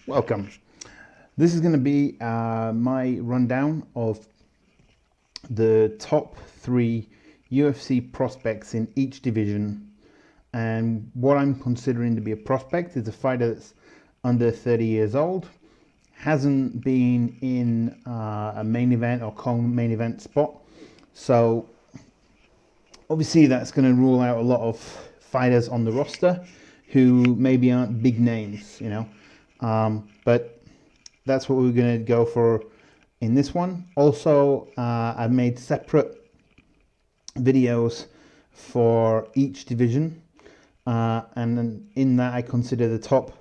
Welcome. This is going to be my rundown of the top 3 UFC prospects in each division. And what I'm considering to be a prospect is a fighter that's under 30 years old, hasn't been in a main event or co-main event spot. So obviously that's going to rule out a lot of fighters on the roster who maybe aren't big names, but that's what we're going to go for in this one. Also, I've made separate videos for each division, and then in that I consider the top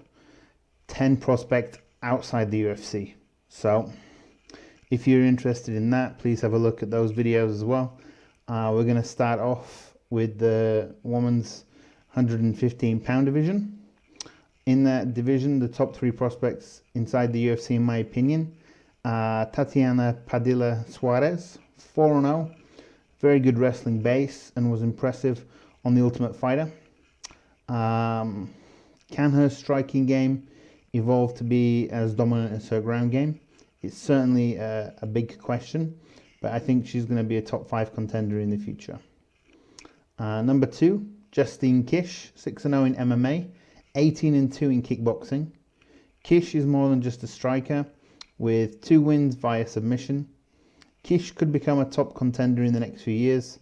10 prospects outside the UFC. So if you're interested in that, please have a look at those videos as well. We're going to start off with the women's 115-pound division. In that division, the top 3 prospects inside the UFC, in my opinion, Tatiana Padilla-Suarez, 4-0, very good wrestling base and was impressive on The Ultimate Fighter. Can her striking game evolve to be as dominant as her ground game? It's certainly a big question, but I think she's going to be a top 5 contender in the future. Number 2, Justine Kish, 6-0 in MMA, 18-2 in kickboxing. Kish is more than just a striker, with 2 wins via submission. Kish could become a top contender in the next few years,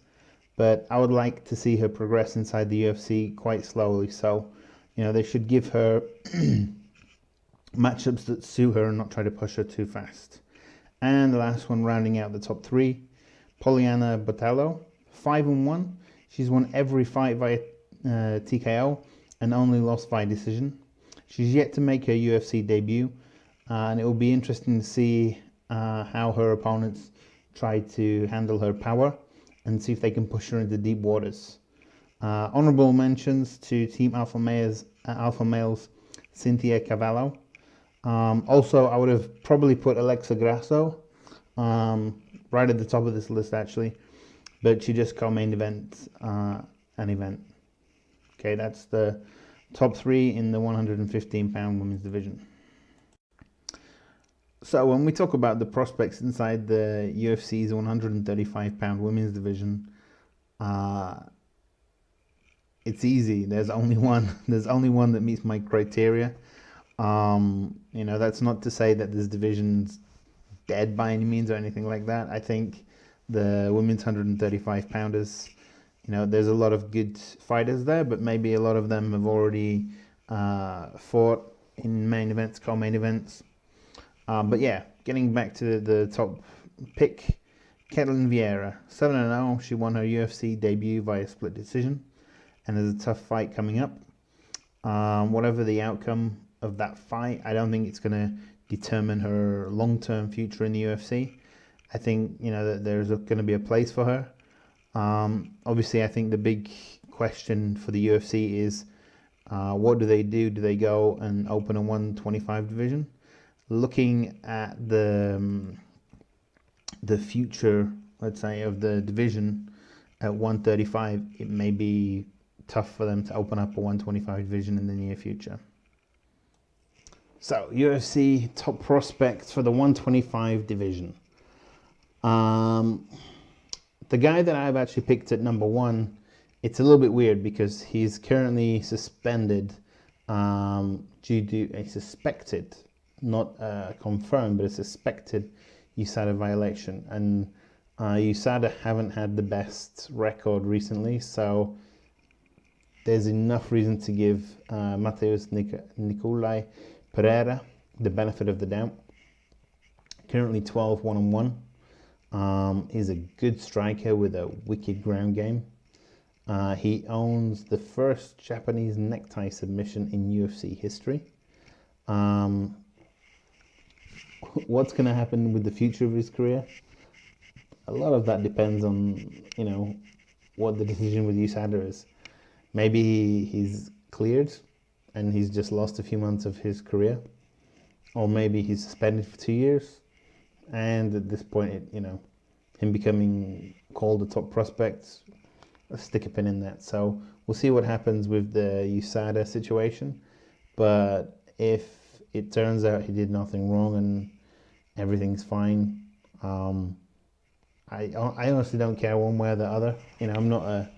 but I would like to see her progress inside the UFC quite slowly. So, they should give her matchups that suit her and not try to push her too fast. And the last one, rounding out the top 3, Poliana Botelho, 5-1. She's won every fight via TKO and only lost by decision. She's yet to make her UFC debut, and it will be interesting to see how her opponents try to handle her power and see if they can push her into deep waters. Honorable mentions to Team Alpha Males Cynthia Cavallo. Also, I would have probably put Alexa Grasso right at the top of this list, actually, but she just co-main event an event. Okay, that's the top 3 in the 115-pound women's division. So when we talk about the prospects inside the UFC's 135-pound women's division, it's easy. There's only one. There's only one that meets my criteria. That's not to say that this division's dead by any means or anything like that. I think the women's 135-pounders, there's a lot of good fighters there, but maybe a lot of them have already fought in main events, co-main events. But yeah, getting back to the top pick, Ketlen Vieira, 7-0. She won her UFC debut via split decision, and there's a tough fight coming up. Whatever the outcome of that fight, I don't think it's going to determine her long-term future in the UFC. I think that there's going to be a place for her. Obviously, I think the big question for the UFC is what do they do? Do they go and open a 125 division? Looking at the future, let's say, of the division at 135, it may be tough for them to open up a 125 division in the near future. So, UFC top prospects for the 125 division. The guy that I've actually picked at number 1, it's a little bit weird because he's currently suspended due to a suspected, not confirmed, but a suspected USADA violation. And USADA haven't had the best record recently, so there's enough reason to give Mateus Nicolai Pereira the benefit of the doubt. Currently 12-1-1. Is a good striker with a wicked ground game. He owns the first Japanese necktie submission in UFC history. What's going to happen with the future of his career? A lot of that depends on, what the decision with USADA is. Maybe he's cleared and he's just lost a few months of his career. Or maybe he's suspended for 2 years. And at this point, him becoming called a top prospect, let's stick a pin in that. So we'll see what happens with the USADA situation. But if it turns out he did nothing wrong and everything's fine. I honestly don't care one way or the other. I'm not a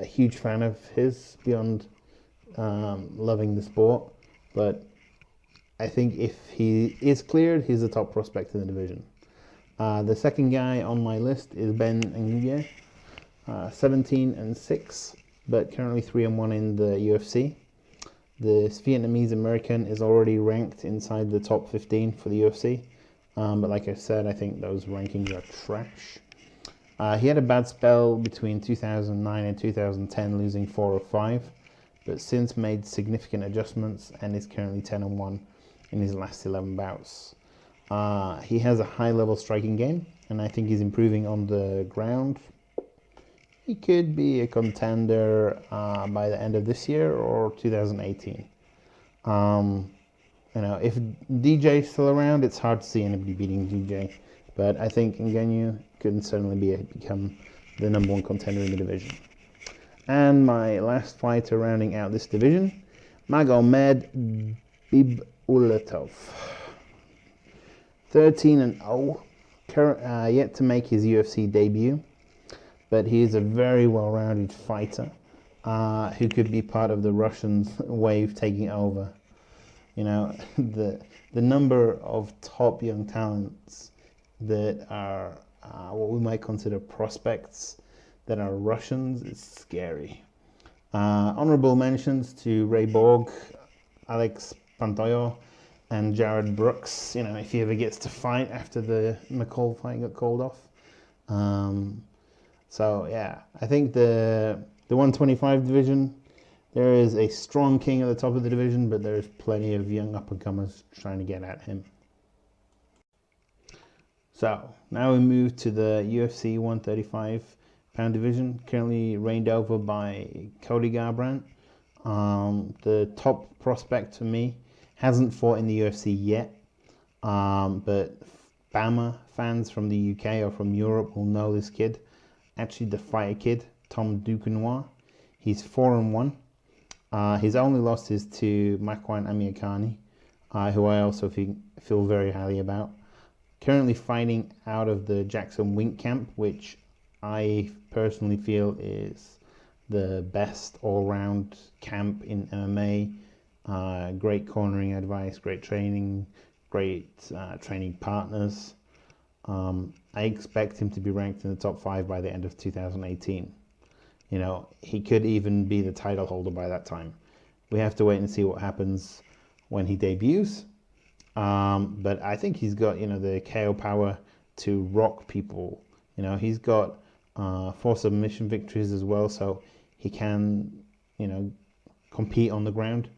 huge fan of his beyond loving the sport, but I think if he is cleared, he's the top prospect in the division. The second guy on my list is Ben Nguyen, 17-6, but currently 3-1 in the UFC. This Vietnamese American is already ranked inside the top 15 for the UFC, but like I said, I think those rankings are trash. He had a bad spell between 2009 and 2010, losing 4 of 5, but since made significant adjustments and is currently 10-1 in his last 11 bouts. He has a high-level striking game, and I think he's improving on the ground. He could be a contender by the end of this year or 2018. If DJ is still around, it's hard to see anybody beating DJ, but I think Ngannou could certainly become the #1 contender in the division. And my last fighter rounding out this division, Magomed Bibulatov, 13-0, yet to make his UFC debut, but he is a very well-rounded fighter who could be part of the Russian wave taking over. The number of top young talents that are what we might consider prospects that are Russians is scary. Honorable mentions to Ray Borg, Alex Pantoyo, and Jared Brooks, if he ever gets to fight after the McCall fight got called off. So yeah, I think the 125 division, there is a strong king at the top of the division, but there's plenty of young up-and-comers trying to get at him. So now we move to the UFC 135-pound division, currently reigned over by Cody Garbrandt. The top prospect for me hasn't fought in the UFC yet, but BAMA fans from the UK or from Europe will know this kid. Actually, the Fighter Kid, Tom Duquesnoy. He's 4-1. His only loss is to Makwan Amirkhani, who I also feel very highly about. Currently fighting out of the Jackson Wink camp, which I personally feel is the best all-round camp in MMA. Great cornering advice, great training, great training partners. I expect him to be ranked in the top 5 by the end of 2018. He could even be the title holder by that time. We have to wait and see what happens when he debuts. But I think he's got, the KO power to rock people. He's got 4 submission victories as well, so he can, compete on the ground.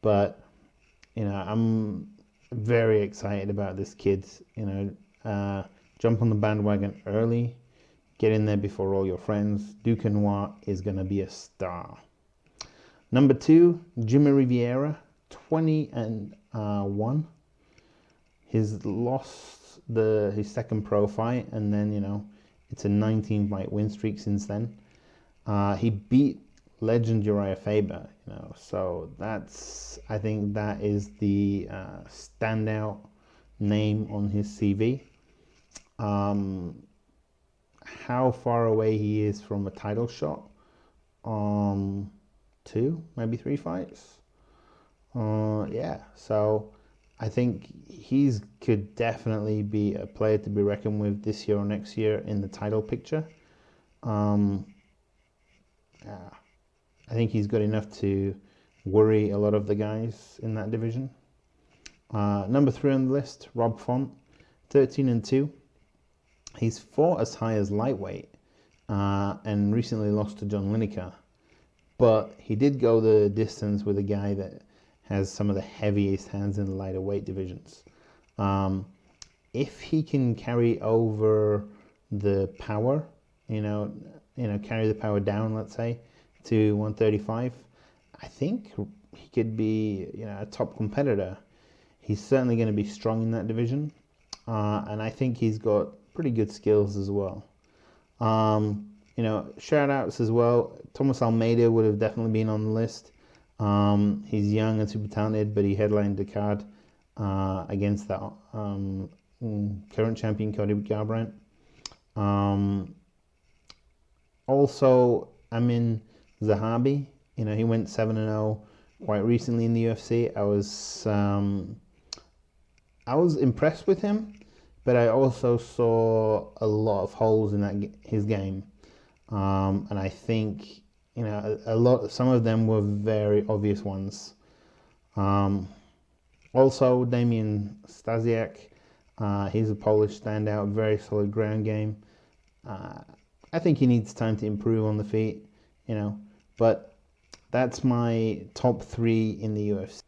But, I'm very excited about this kid. Jump on the bandwagon early, get in there before all your friends. Duquesnoy is going to be a star. Number 2, Jimmy Rivera, 20-1. He's lost his second pro fight, and then, it's a 19-fight win streak since then. He beat legend Uriah Faber, so I think that is the standout name on his CV. How far away he is from a title shot? 2, maybe 3 fights. Yeah, so I think he could definitely be a player to be reckoned with this year or next year in the title picture. Yeah, I think he's good enough to worry a lot of the guys in that division. Number 3 on the list, Rob Font, 13-2. He's fought as high as lightweight and recently lost to John Lineker. But he did go the distance with a guy that has some of the heaviest hands in the lighter weight divisions. If he can carry over the power, carry the power down, let's say, to 135, I think he could be, a top competitor. He's certainly going to be strong in that division, and I think he's got pretty good skills as well. Shout outs as well. Thomas Almeida would have definitely been on the list. He's young and super talented, but he headlined the card against that current champion Cody Garbrandt. Also, Amin Zahabi, he went 7-0 quite recently in the UFC. I was impressed with him, but I also saw a lot of holes in his game, and I think some of them were very obvious ones. Also, Damian Stasiak, he's a Polish standout, very solid ground game. I think he needs time to improve on the feet, but that's my top 3 in the UFC.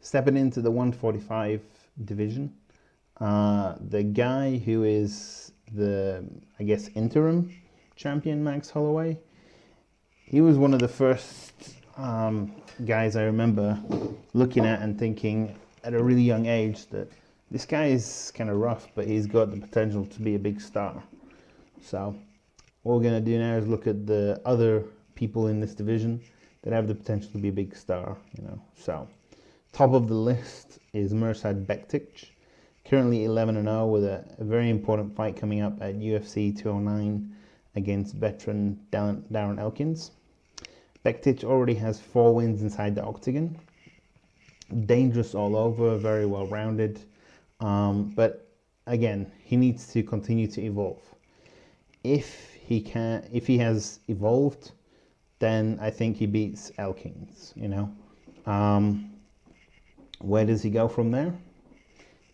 Stepping into the 145 division, the guy who is the, interim champion, Max Holloway, he was one of the first guys I remember looking at and thinking at a really young age that this guy is kind of rough, but he's got the potential to be a big star. So what we're going to do now is look at the other people in this division that have the potential to be a big star, So top of the list is Mirsad Bektic, currently 11-0 with a very important fight coming up at UFC 209 against veteran Darren Elkins. Bektic already has 4 wins inside the octagon. Dangerous all over, very well rounded. But again, he needs to continue to evolve. If he has evolved, then I think he beats Elkins, Where does he go from there?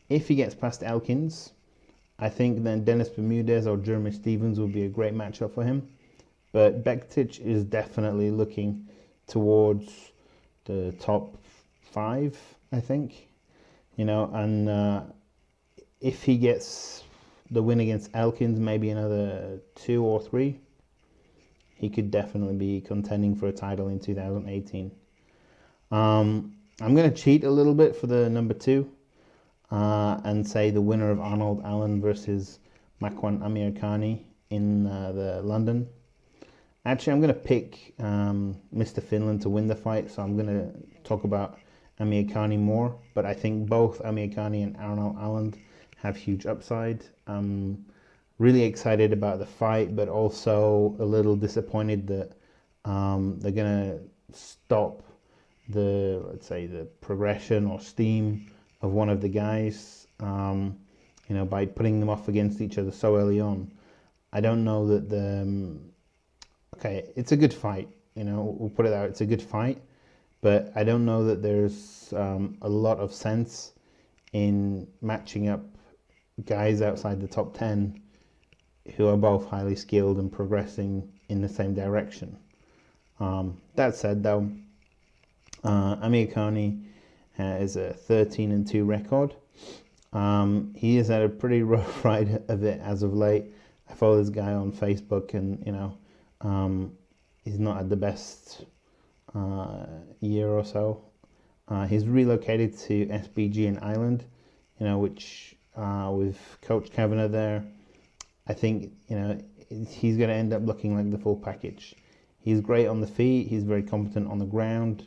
If he gets past Elkins, I think then Dennis Bermudez or Jeremy Stevens would be a great matchup for him. But Bektic is definitely looking towards the top 5, I think. And if he gets the win against Elkins, maybe another 2 or 3, he could definitely be contending for a title in 2018. I'm going to cheat a little bit for the number 2 and say the winner of Arnold Allen versus Makwan Amirkhani in the London. Actually, I'm going to pick Mr. Finland to win the fight, so I'm going to talk about Amirkhani more. But I think both Amirkhani and Arnold Allen have huge upside. I'm really excited about the fight, but also a little disappointed that they're going to stop the progression or steam of one of the guys, by putting them off against each other so early on. I don't know that it's a good fight, we'll put it out, it's a good fight, but I don't know that there's a lot of sense in matching up guys outside the top 10 who are both highly skilled and progressing in the same direction. That said, though, Amirkhani is a 13-2 record. He has had a pretty rough ride of it as of late. I follow this guy on Facebook, and he's not had the best year or so. He's relocated to SBG in Ireland, which with Coach Kavanagh there, I think he's going to end up looking like the full package. He's great on the feet. He's very competent on the ground.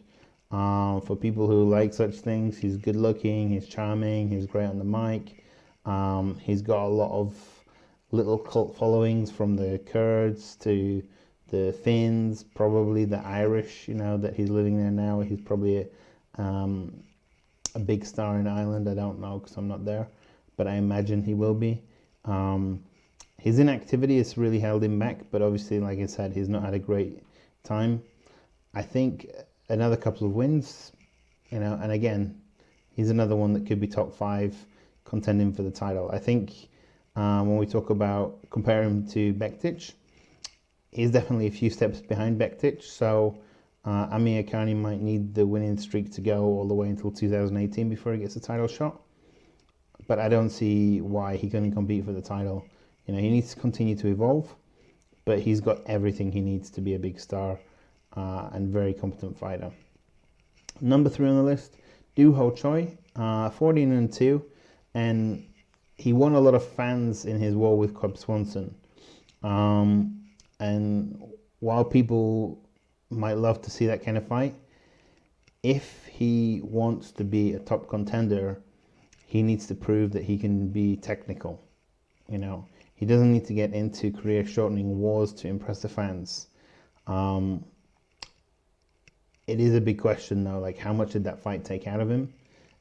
For people who like such things, he's good looking, he's charming, he's great on the mic. He's got a lot of little cult followings, from the Kurds to the Finns, probably the Irish, that he's living there now. He's probably a big star in Ireland. I don't know because I'm not there, but I imagine he will be. His inactivity has really held him back, but obviously, like I said, he's not had a great time. I think another couple of wins, and again, he's another one that could be top 5 contending for the title. I think when we talk about comparing him to Bektic, he's definitely a few steps behind Bektic, so Amirkhani might need the winning streak to go all the way until 2018 before he gets a title shot. But I don't see why he couldn't compete for the title. He needs to continue to evolve, but he's got everything he needs to be a big star and very competent fighter. Number 3 on the list, Doo Ho Choi, 14-2, and he won a lot of fans in his war with Cub Swanson. And while people might love to see that kind of fight, if he wants to be a top contender, he needs to prove that he can be technical. You know, he doesn't need to get into career-shortening wars to impress the fans. It is a big question though, like how much did that fight take out of him?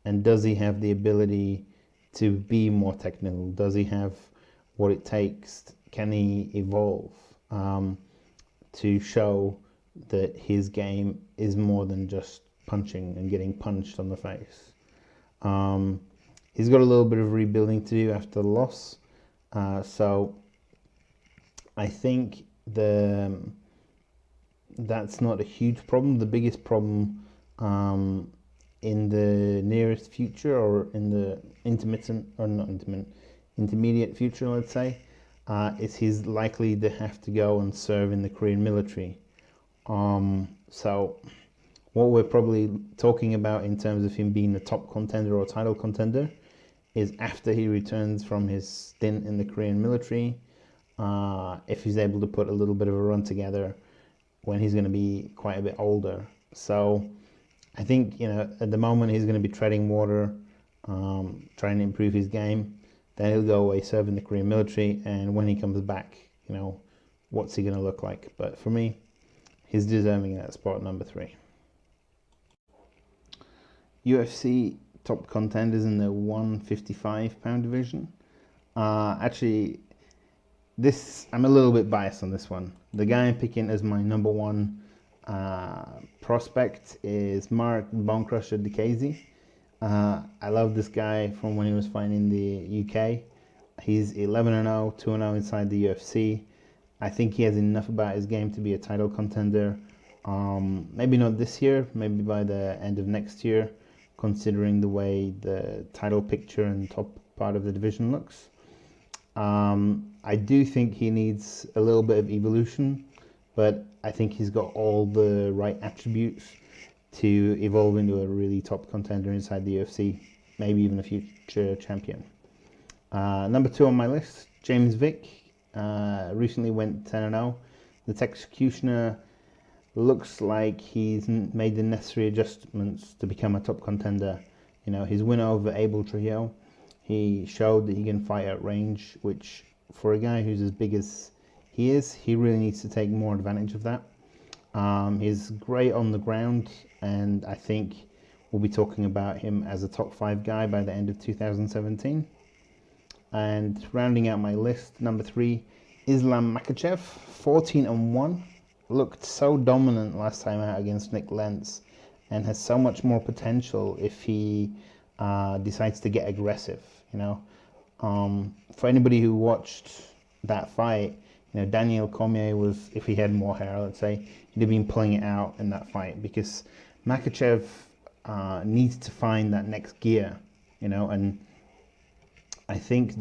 And does he have the ability to be more technical? Does he have what it takes? Can he evolve to show that his game is more than just punching and getting punched on the face? He's got a little bit of rebuilding to do after the loss. So I think that's not a huge problem. The biggest problem in the nearest future, or in the intermediate future, let's say, is he's likely to have to go and serve in the Korean military. So what we're probably talking about in terms of him being the top contender or title contender is after he returns from his stint in the Korean military, if he's able to put a little bit of a run together when he's going to be quite a bit older. So I think, you know, at the moment he's going to be treading water, trying to improve his game. Then he'll go away, serve in the Korean military, and when he comes back, you know, what's he going to look like? But for me, he's deserving that spot number 3. UFC top contenders in the 155-pound division. Actually, I'm a little bit biased on this one. The guy I'm picking as my number 1 prospect is Mark Bonecrusher Diakiese. I love this guy from when he was fighting in the UK. He's 11-0, 2-0 inside the UFC. I think he has enough about his game to be a title contender. Maybe not this year, maybe by the end of next year, considering the way the title picture and top part of the division looks. I do think he needs a little bit of evolution, but I think he's got all the right attributes to evolve into a really top contender inside the UFC, maybe even a future champion. Number 2 on my list, James Vick, recently went 10-0. The Executioner looks like he's made the necessary adjustments to become a top contender. You know, his win over Abel Trujillo, he showed that he can fight at range, which for a guy who's as big as he is, he really needs to take more advantage of that. He's great on the ground, and I think we'll be talking about him as a top 5 guy by the end of 2017. And rounding out my list, number 3, Islam Makhachev, 14-1. Looked so dominant last time out against Nick Lentz, and has so much more potential if he decides to get aggressive. You know, for anybody who watched that fight, you know, Daniel Cormier was, if he had more hair, let's say, he'd have been pulling it out in that fight, because Makhachev needs to find that next gear, you know, and I think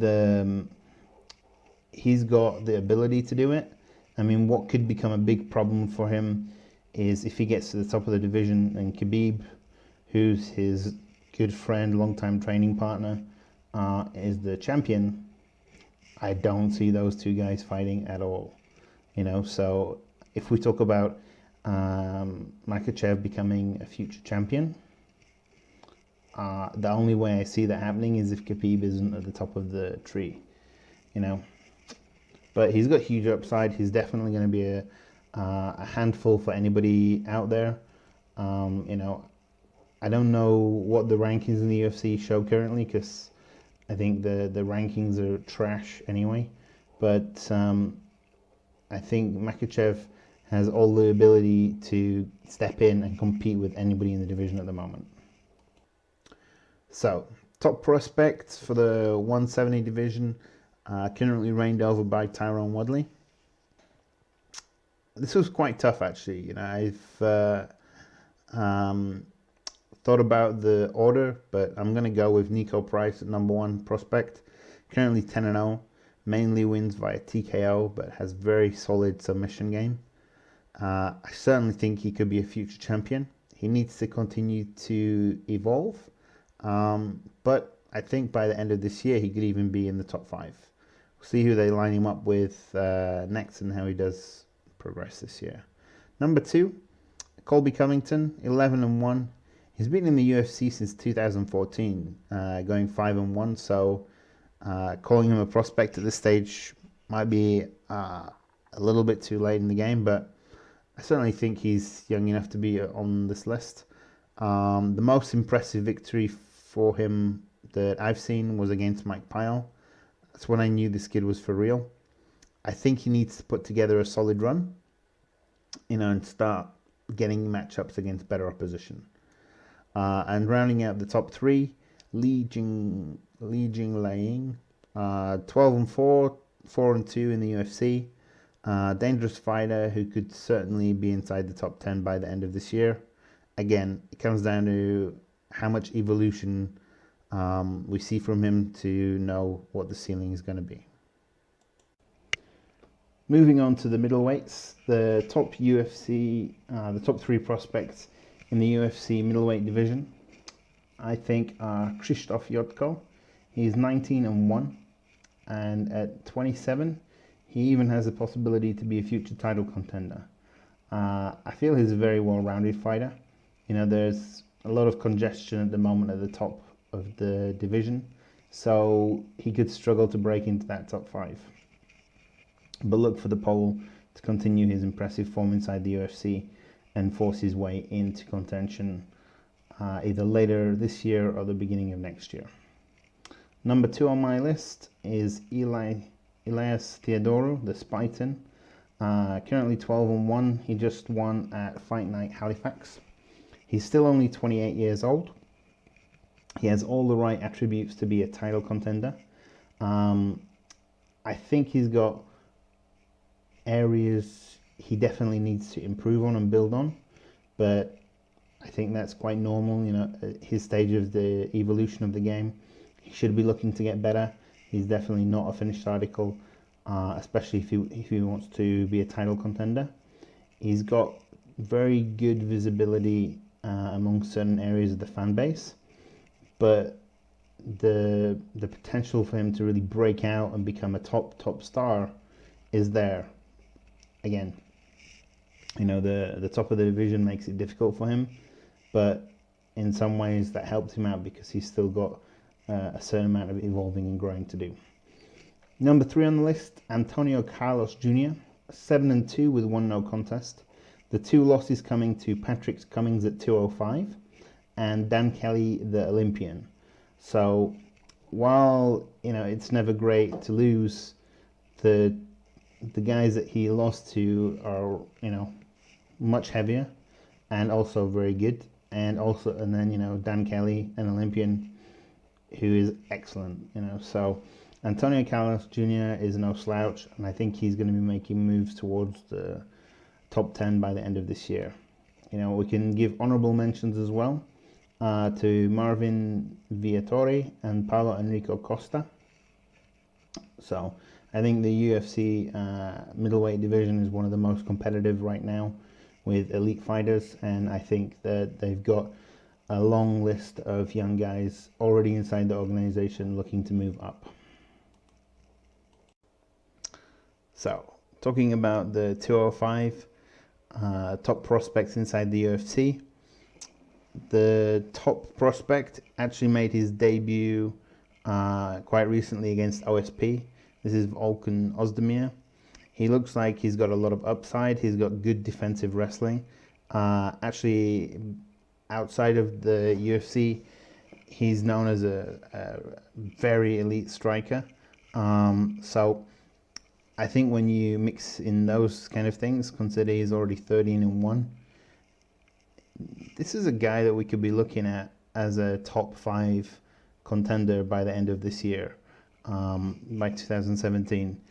he's got the ability to do it. I mean, what could become a big problem for him is if he gets to the top of the division and Khabib, who's his good friend, longtime training partner, is the champion. I don't see those two guys fighting at all, you know. So if we talk about Makhachev becoming a future champion, the only way I see that happening is if Khabib isn't at the top of the tree, you know. But he's got huge upside. He's definitely going to be a handful for anybody out there. You know, I don't know what the rankings in the UFC show currently, because I think the rankings are trash anyway. But I think Makhachev has all the ability to step in and compete with anybody in the division at the moment. So, top prospects for the 170 division, currently reigned over by Tyrone Woodley. This was quite tough, actually. You know, I've thought about the order, but I'm going to go with Nico Price at number 1 prospect. Currently 10-0, mainly wins via TKO, but has very solid submission game. I certainly think he could be a future champion. He needs to continue to evolve, but I think by the end of this year, he could even be in the top 5. We'll see who they line him up with next and how he does progress this year. Number 2, Colby Covington, 11-1. He's been in the UFC since 2014, going 5-1. So calling him a prospect at this stage might be a little bit too late in the game, but I certainly think he's young enough to be on this list. The most impressive victory for him that I've seen was against Mike Pyle. That's when I knew this kid was for real. I think he needs to put together a solid run, and start getting matchups against better opposition. And rounding out the top three, Li Jingliang, 12-4, 4-2 in the UFC. Dangerous fighter who could certainly be inside the top 10 by the end of this year. Again, it comes down to how much evolution we see from him to know what the ceiling is going to be. Moving on to the middleweights, the top three prospects in the UFC middleweight division, I think, are Krzysztof Jotko. He's 19-1, and at 27, he even has the possibility to be a future title contender. I feel he's a very well-rounded fighter. There's a lot of congestion at the moment at the top of the division, so he could struggle to break into that top 5. But look for the Pole to continue his impressive form inside the UFC and force his way into contention either later this year or the beginning of next year. Number 2 on my list is Elias Theodorou, the Spartan. Currently 12-1. He just won at Fight Night Halifax. He's still only 28 years old. He has all the right attributes to be a title contender. I think he's got areas he definitely needs to improve on and build on, but I think that's quite normal. At his stage of the evolution of the game, he should be looking to get better. He's definitely not a finished article, especially if he wants to be a title contender. He's got very good visibility among certain areas of the fan base, but the potential for him to really break out and become a top star is there. Again, the top of the division makes it difficult for him, but in some ways that helps him out because he's still got a certain amount of evolving and growing to do. Number 3 on the list, Antonio Carlos Jr., 7-2 with 1 no contest. The 2 losses coming to Patrick Cummings at 205 and Dan Kelly, the Olympian. So while it's never great to lose, the guys that he lost to are much heavier and also very good, and then Dan Kelly, an Olympian who is excellent. So Antonio Carlos Jr. is no slouch, and I think he's going to be making moves towards the top 10 by the end of this year. We can give honorable mentions as well to Marvin Viatori and Paulo Enrico Costa. So I think the UFC middleweight division is one of the most competitive right now with elite fighters, and I think that they've got a long list of young guys already inside the organization looking to move up. So, talking about the 205 top prospects inside the UFC, the top prospect actually made his debut quite recently against OSP. This is Volkan Ozdemir. He looks like he's got a lot of upside. He's got good defensive wrestling. Actually, outside of the UFC, he's known as a very elite striker. So I think when you mix in those kind of things, consider he's already 13-1. This is a guy that we could be looking at as a top 5 contender by the end of this year, by 2017.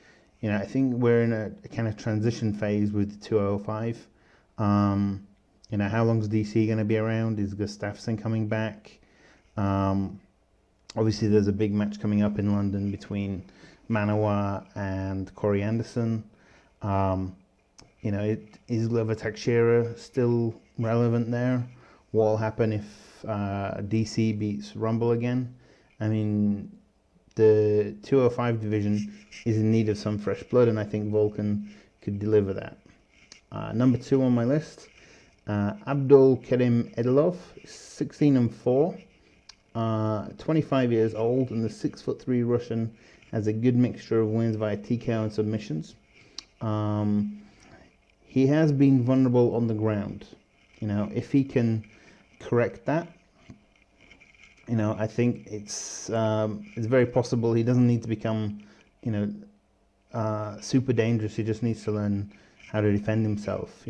I think we're in a kind of transition phase with the 205. How long is DC going to be around? Is Gustafsson coming back? Obviously, there's a big match coming up in London between Manawa and Corey Anderson. Is Glover Teixeira still relevant there? What will happen if DC beats Rumble again? I mean, the 205 division is in need of some fresh blood, and I think Volkan could deliver that. Number 2 on my list, Abdul Kerim-Edilov, 16-4, 25 years old, and the 6'3" Russian has a good mixture of wins via TKO and submissions. He has been vulnerable on the ground. If he can correct that, I think it's very possible. He doesn't need to become, super dangerous. He just needs to learn how to defend himself.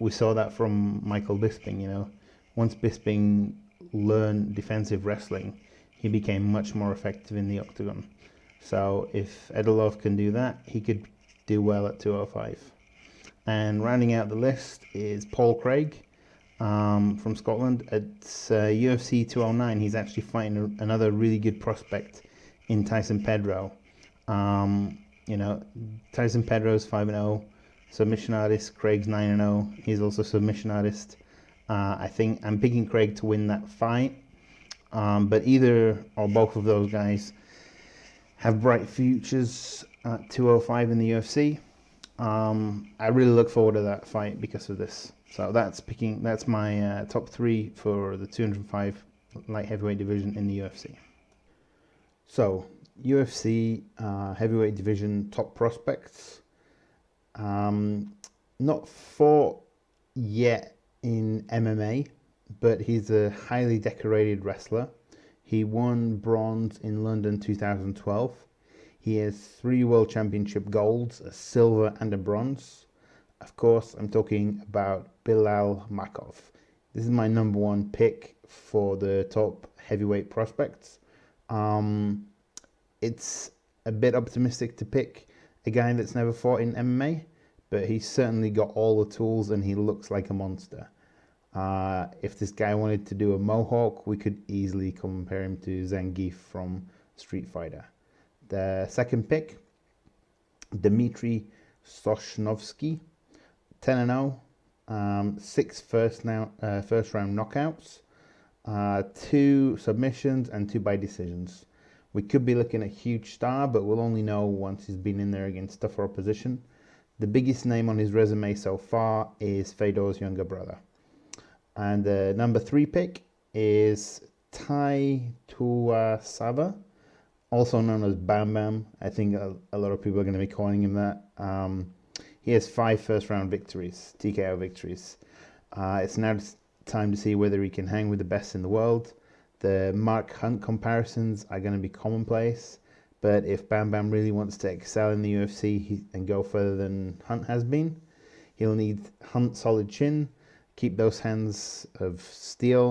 We saw that from Michael Bisping. Once Bisping learned defensive wrestling, he became much more effective in the octagon. So if Edilov can do that, he could do well at 205. And rounding out the list is Paul Craig from Scotland at UFC 209. He's actually fighting another really good prospect in Tyson Pedro. Tyson Pedro's 5-0 submission artist. Craig's 9-0. He's also submission artist. I think I'm picking Craig to win that fight. But either or both of those guys have bright futures at 205 in the UFC. I really look forward to that fight because of this. So that's my top 3 for the 205 light heavyweight division in the UFC. So UFC heavyweight division top prospects. Not fought yet in MMA, but he's a highly decorated wrestler. He won bronze in London 2012. He has 3 world championship golds, a silver and a bronze. Of course, I'm talking about Bilal Makov. This is my number 1 pick for the top heavyweight prospects. It's a bit optimistic to pick a guy that's never fought in MMA, but he's certainly got all the tools and he looks like a monster. If this guy wanted to do a mohawk, we could easily compare him to Zangief from Street Fighter. The second pick, Dmitry Sosnovsky, 10-0, 6 first round knockouts, 2 submissions and 2 by decisions. We could be looking at a huge star, but we'll only know once he's been in there against tougher opposition. The biggest name on his resume so far is Fedor's younger brother. And the number 3 pick is Tai Tuasava, also known as Bam Bam. I think a lot of people are going to be calling him that. He has 5 first-round victories, TKO victories. It's now time to see whether he can hang with the best in the world. The Mark Hunt comparisons are going to be commonplace, but if Bam Bam really wants to excel in the UFC and go further than Hunt has been, he'll need Hunt's solid chin, keep those hands of steel,